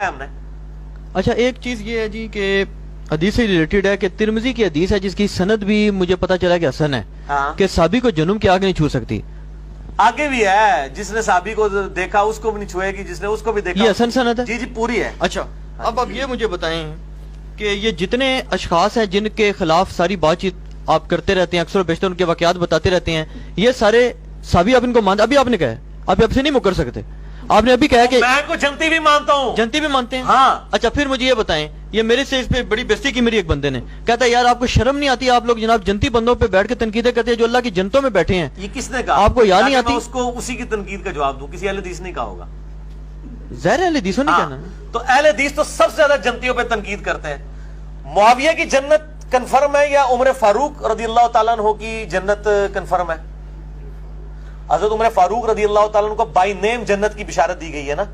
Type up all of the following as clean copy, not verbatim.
हमने। अच्छा, एक चीज ये है जी कि हदीस से रिलेटेड है कि तिरमिजी की हदीस है जिसकी सनद भी मुझे पता चला कि हसन है, हाँ। कि साबी को जन्म की आग नहीं छू सकती। आगे भी है, जिसने साबी को देखा उसको भी नहीं छुएगी, जिसने उसको भी देखा। ये हसन सनद है? जी जी पूरी है। अच्छा, अब ये मुझे बताएं कि ये जितने अशखास हैं जिनके खिलाफ सारी बातचीत आप करते रहते हैं, अक्सर बेशतर उनके वाकयात बताते रहते हैं, ये सारे साबी आप इनको मानते? अभी आपने कहा आप आपसे नहीं मुकर सकते, आपने अभी कहा कि मैं को जनती भी मानता हूँ। जनती भी मानते हैं? हाँ। अच्छा, फिर मुझे ये बताएं, ये मेरे से इस पे बड़ी बेइज्जती की मेरी एक बंदे ने, कहता है यार आपको शर्म नहीं आती, आप लोग जनाब जनती बंदों पे बैठ के तनकीदें करते हैं जो अल्लाह की जनतों में बैठे हैं। ये किसने कहा? आपको याद नहीं आती? मैं उसको उसी की तनकीद का जवाब दूं, किसी अहले हदीस नहीं कहा होगा। ज़ाहिर है अहले हदीसों ने हाँ। कहना। तो अहले हदीस तो सबसे ज्यादा जनतियों पे तनकीद करते हैं। मुआविया की जन्नत कंफर्म है या उमर फारूक रदियल्लाहु ताला अन्हु की जन्नत कंफर्म है? हजरत उमर फारूक रदियल्लाहु ताला अन्हु को बाई नेम जन्नत की बिशारत दी गई है ना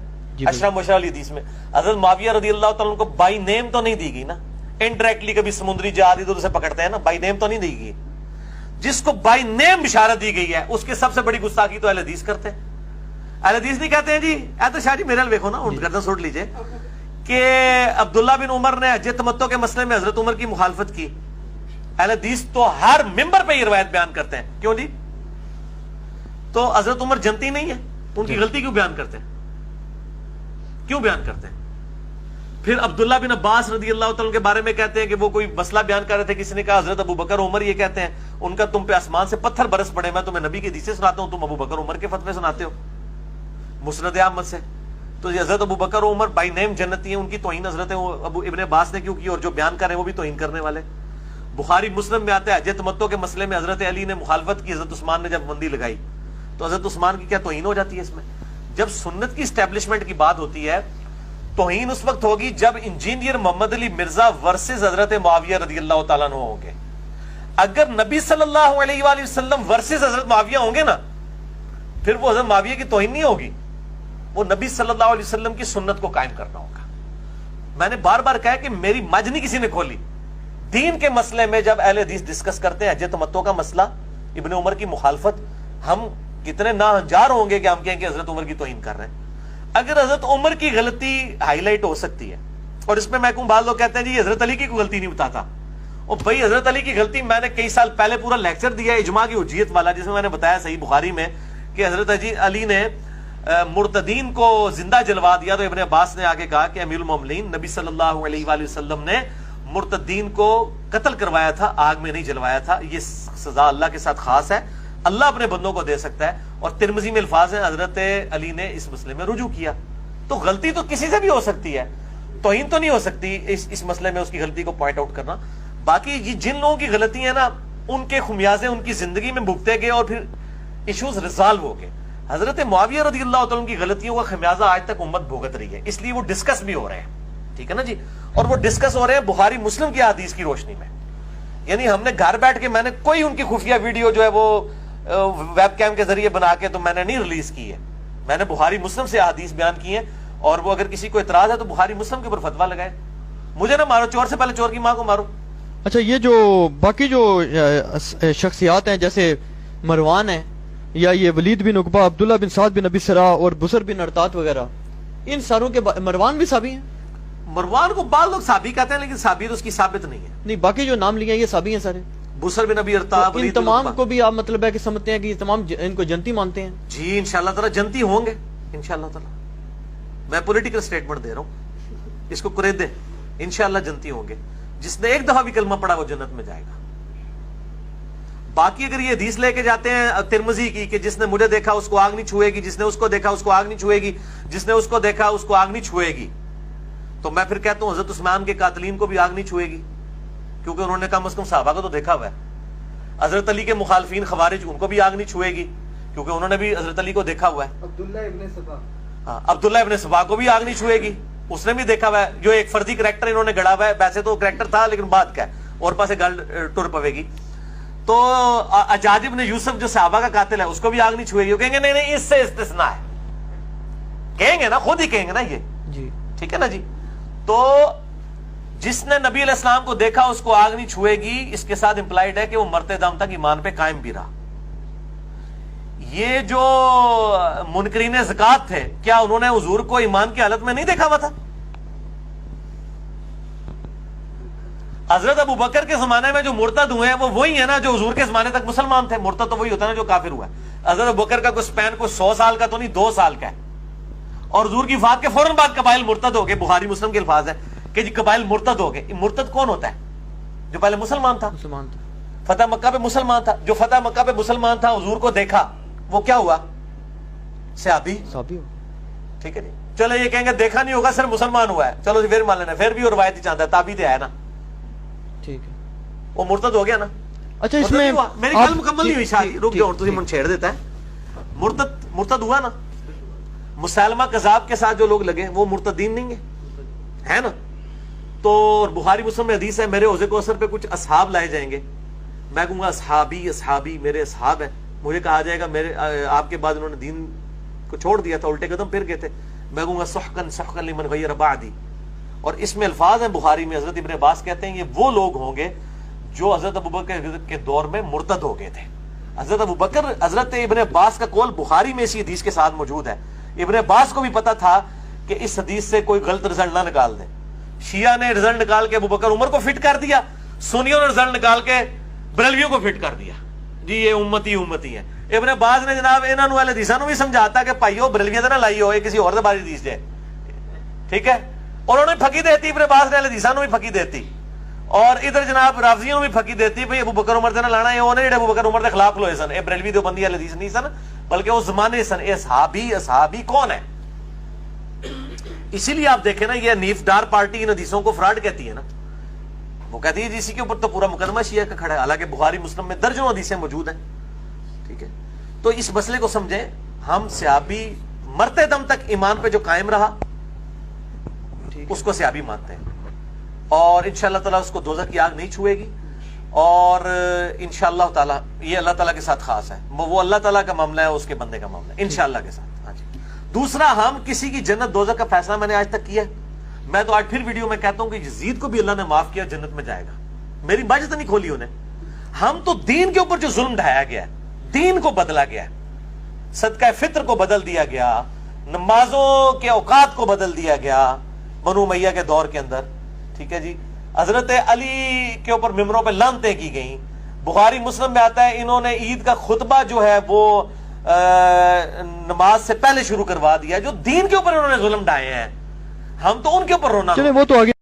अशरा मुबशरा वाली हदीस में। हजरत मुआविया रदियल्लाहु ताला अन्हु को बाई नेम तो नहीं दी गई ना, इनडायरेक्टली कभी समुद्री जहाज इधर उसे पकड़ते हैं ना, बाई नेम तो नहीं दी गई। जिसको बाई नेम बिशारत दी गई है उसके सबसे बड़ी गुस्ताखी तो अहले हदीस करते हैं। अहले हदीस नहीं कहते हैं जी ऐ तो शाह जी मेरे देखो ना, गर्दन सुट लीजिए कि अब्दुल्ला बिन उमर ने हज तमत्तो के मसले में हजरत उमर की मुखालफत की। अहले हदीस तो हर मिंबर पे ये रिवायत बयान करते हैं। क्यों जी? तो हजरत उमर जनती नहीं है, उनकी गलती क्यों बयान करते हैं? क्यों बयान करते हैं? फिर अब्दुल्ला बिन अब्बास रदियल्लाहु तआला के बारे में कहते हैं कि वो कोई मसला बयान कर रहे थे, किसी ने कहा हजरत अबू बकर उमर ये कहते हैं उनका तुम पे आसमान से पत्थर बरस पड़े, मैं तुम्हें नबी की हदीसें सुनाता हूं, तुम अबू बकर उमर के फतवे सुनाते हो मुस्नद अहमद से। तो हजरत अबू बकर उमर बाई नेम जन्नती है, उनकी तौहीन हजरत अबू इब्ने अब्बास ने क्यों की? और जो बयान कर रहे हैं वो भी तौहीन करने वाले। बुखारी मुस्लिम में आता है हज तमत्तो के मसले में हजरत अली ने मुखालफत की, हजरत उस्मान ने जब बंदी लगाई तो हजरत उस्मान की क्या तौहीन हो जाती है इसमें? जब सुन्नत की स्टैब्लिशमेंट की बात होती है तौहीन उस वक्त होगी जब इंजीनियर मोहम्मद अली मिर्जा वर्सेस हजरत मुआविया रदियल्लाहु ताला अन्हु होंगे। अगर नबी सल्लल्लाहु अलैहि वसल्लम वर्सेस हजरत मुआविया होंगे ना, फिर वो हजरत मुआविया की तौहीन नहीं होगी, वो नबी सल्लल्लाहु अलैहि वसल्लम की सुन्नत को कायम करना होगा। मैंने बार बार कहा कि मेरी मज नहीं किसी ने खोली। दीन के मसले में जब अहले हदीस डिस्कस करते हैं हज तमत्तो का मसला, इब्ने उमर की मुखालफत, हम कितने नाहंजार होंगे कि हम कहें कि हजरत उमर की तौहीन कर रहे हैं। अगर हजरत उमर की गलती हाईलाइट हो सकती है, और इसमें मैं कहूं बाल लोग कहते हैं जी हजरत अली की कोई गलती नहीं बताता, और भाई हजरत अली की गलती मैंने कई साल पहले पूरा लेक्चर दिया है इजमा की हुज्जियत वाला, जिसमें मैंने बताया सही बुखारी में कि हजरत अली ने मुर्तदीन को जिंदा जलवा दिया। तो इब्ने अब्बास ने आगे कहा कि अमीरुल मोमिनीन नबी सल्लल्लाहु अलैहि वसल्लम ने मुर्तदीन को कत्ल करवाया था, आग में नहीं जलवाया था। ये सजा अल्लाह के साथ खास है, अल्लाह अपने बंदों को दे सकता है। और तिरमिजी में अल्फाज है हजरत अली ने इस मसले में रुजू किया। तो गलती तो किसी से भी हो सकती है, तौहीन तो नहीं हो सकती इस मसले में उसकी गलती को पॉइंट आउट करना। बाकी ये जिन लोगों की गलती है ना, उनके खुमियाजे उनकी जिंदगी में भुगते गए और फिर इश्यूज रिजॉल्व हो गए। हजरत मुआविया रदियल्लाहु तआला की गलतियों का खमियाजा आज तक उम्मत भुगत रही है, इसलिए वो डिस्कस भी हो रहे हैं, ठीक है ना जी। और वो डिस्कस हो रहे हैं बुखारी मुस्लिम की हदीस की रोशनी में। यानी हमने घर बैठ के, मैंने कोई उनकी खुफिया वीडियो जो है वो वेब कैम के जरिए बना के तो मैंने नहीं रिलीज की है, मैंने बुखारी मुस्लिम से हदीस बयान की है। और वो अगर किसी को इतराज है तो बुखारी मुस्लिम के ऊपर फतवा लगाए। मुझे ना मारो, चोर से पहले चोर की मां को मारो। अच्छा, ये जो बाकी जो शख्सियात हैं जैसे मरवान है या ये वलीद बिन उकबा, अब्दुल्ला बिन साद बिन अबी सरा और बुसर बिन अरतात वगैरह, इन सारों के मरवान भी साबी हैं? मरवान को बाल लोग साबी कहते हैं, लेकिन साबी तो उसकी साबित नहीं है। नहीं, बाकी जो नाम लिए हैं ये साबी हैं सारे। बुसर बिन अबी अरतात, इन तमाम को भी आप मतलब है कि समझते हैं कि तमाम इनको जनती मानते हैं? जी इंशाअल्लाह ताला जनती होंगे इंशाअल्लाह ताला। मैं पॉलिटिकल स्टेटमेंट दे रहा हूं, इसको कुरेदे, इंशाअल्लाह जनती होंगे। जिसने एक दफा भी कलमा पढ़ा वो जन्नत में जाएगा। बाकी अगर ये हदीस लेके जाते हैं तिरमिजी की कि जिसने मुझे देखा उसको आग नहीं छुएगी, जिसने उसको देखा उसको आग नहीं छुएगी, जिसने उसको देखा उसको आग नहीं छुएगी, तो मैं फिर कहता हूं हजरत उस्मान के कातिलीन को भी आग नहीं छुएगी, क्योंकि उन्होंने कम से कम सहाबा को तो देखा हुआ है। हजरत अली के मुखालफीन खवारिज, उनको भी आग नहीं छुएगी, क्योंकि उन्होंने भी हजरत अली को देखा हुआ है। अब्दुल्ला इब्ने सबा, हाँ, अब्दुल्ला इब्ने सबा को भी आग नहीं छुएगी, उसने भी देखा हुआ है। जो एक फर्जी करैक्टर इन्होंने गढ़ा हुआ है, वैसे तो करैक्टर था लेकिन बात क्या है, और पास गल टुर पवेगी। तो अजाज इब्ने यूसुफ जो सहाबा का कातिल है उसको भी आग नहीं छुएगी। कहेंगे नहीं नहीं इससे इस्तिस्ना है, कहेंगे ना, खुद ही कहेंगे ना ये जी, ठीक है ना जी। तो जिसने नबी अलैहिस्सलाम को देखा उसको आग नहीं छुएगी, इसके साथ इंप्लाइड है कि वो मरते दम तक ईमान पे कायम भी रहा। ये जो मुनकरीन ज़कात थे, क्या उन्होंने हुजूर को ईमान की हालत में नहीं देखा हुआ था? حضرت ابو بکر کے زمانے میں جو مرتد ہوئے ہیں وہ وہی ہے نا جو حضور کے زمانے تک مسلمان تھے. مرتد تو وہی ہوتا ہے نا جو کافر ہوا ہے. حضرت ابو بکر کا کوئی سپین کوئی 100 سال کا تو نہیں 2 سال کا ہے, اور حضور کی وفات کے فوراً بعد قبائل مرتد ہو گئے. بخاری مسلم کے الفاظ ہے کہ جی قبائل مرتد ہو گئے. مرتد کون ہوتا ہے؟ جو پہلے مسلمان تھا, مسلمان تھا, فتح مکہ پہ مسلمان تھا. جو فتح مکہ پہ مسلمان تھا حضور کو دیکھا وہ کیا ہوا؟ صحابی. صحابی ہو. ٹھیک ہے جی. چلو یہ کہیں گے دیکھا نہیں ہوگا صرف مسلمان ہوا ہے, چلو جی پھر مان لینا, پھر بھی وہ روایتی چاہتا ہے تابعی تو ہے نا, ٹھیک ہے. وہ مرتد ہو گیا نا. اچھا اس مرتد میں نہیں ہوا. میری گل مکمل نہیں ہوئی شاید, رک جاؤ تجھے من چھیڑ دیتا ہے. مرتد ہوا نا. مسلمہ کذاب کے ساتھ جو لوگ لگے وہ مرتدین نہیں ہے نا. تو بخاری مسلم میں حدیث ہے میرے حوضے کوثر پہ کچھ اصحاب لائے جائیں گے, میں کہوں گا اصحابی میرے اصحاب ہیں. مجھے کہا جائے گا میرے آپ کے بعد انہوں نے دین کو چھوڑ دیا تھا, الٹے قدم پھر گئے تھے, میں کہوں گا سحقا لمن غیر بعدی. اور اس میں الفاظ ہیں بخاری میں, حضرت ابن عباس کہتے ہیں یہ وہ لوگ ہوں گے جو حضرت ابوبکر کے دور میں مرتد ہو گئے تھے. حضرت ابوبکر, حضرت ابن عباس کا قول بخاری میں اسی حدیث کے ساتھ موجود ہے. ابن عباس کو بھی پتا تھا کہ اس حدیث سے کوئی غلط رزلٹ نہ نکال دیں. شیعہ نے رزلٹ نکال کے ابوبکر عمر کو فٹ کر دیا, سنیوں نے رزلٹ نکال کے بریلویوں کو فٹ کر دیا, جی یہ امتی ہے. ابن عباس نے جناب انہاں نو اہل حدیثاں نو بھی سمجھاتا کہ بھائیو بریلویاں تے نہ لائیو, یہ کسی اور دے بارے حدیث جے, ٹھیک ہے. اور انہوں نے پھکی دیتی, ابن عباس نے اہل حدیثاں نو بھی پھکی دیتی, اور ادھر جناب رافضیوں نو بھی پھکی دیتی بھئی ابوبکر عمر تے نہ لانا, یہ اونے جڑے ابوبکر عمر دے خلاف کھلوئے سن, اے بریلوی دیوبندی اہل حدیث نہیں سن بلکہ اس زمانے سن. اے صحابی کون ہے؟ اسی لیے آپ دیکھیں نا یہ نیف ڈار پارٹی ان حدیثوں کو فراڈ کہتی ہے نا. وہ کہتی ہے جسی کے اوپر تو پورا مقدمہ شیعہ کا کھڑا ہے, حالانکہ بخاری مسلم میں درجنوں حدیثیں موجود ہیں. ٹھیک ہے, تو اس مسئلے کو سمجھیں. ہم صحابی مرتے دم تک ایمان پہ جو قائم رہا اس کو صحابی مانتے ہیں, اور انشاءاللہ تعالیٰ اس کو دوزخ کی آگ نہیں چھوئے گی, اور انشاءاللہ تعالیٰ یہ اللہ تعالیٰ کے ساتھ خاص ہے, وہ اللہ تعالیٰ کا معاملہ ہے, اس کے بندے کا معاملہ ہے انشاءاللہ کے ساتھ. ہاں جی. دوسرا, ہم کسی کی جنت دوزخ کا فیصلہ میں نے آج تک کیا ہے. میں تو آج پھر ویڈیو میں کہتا ہوں کہ یزید کو بھی اللہ نے معاف کیا, جنت میں جائے گا. میری باجت نہیں کھولی انہیں. ہم تو دین کے اوپر جو ظلم ڈھایا گیا ہے, دین کو بدلا گیا ہے, صدقہ فطر کو بدل دیا گیا, نمازوں کے اوقات کو بدل دیا گیا بنو امیہ کے دور کے اندر. ٹھیک ہے جی. حضرت علی کے اوپر ممبروں پہ لعنتیں کی گئیں. بخاری مسلم میں آتا ہے انہوں نے عید کا خطبہ جو ہے وہ نماز سے پہلے شروع کروا دیا. جو دین کے اوپر انہوں نے ظلم ڈھائے ہیں, ہم تو ان کے اوپر رونا. چلیں وہ تو آگے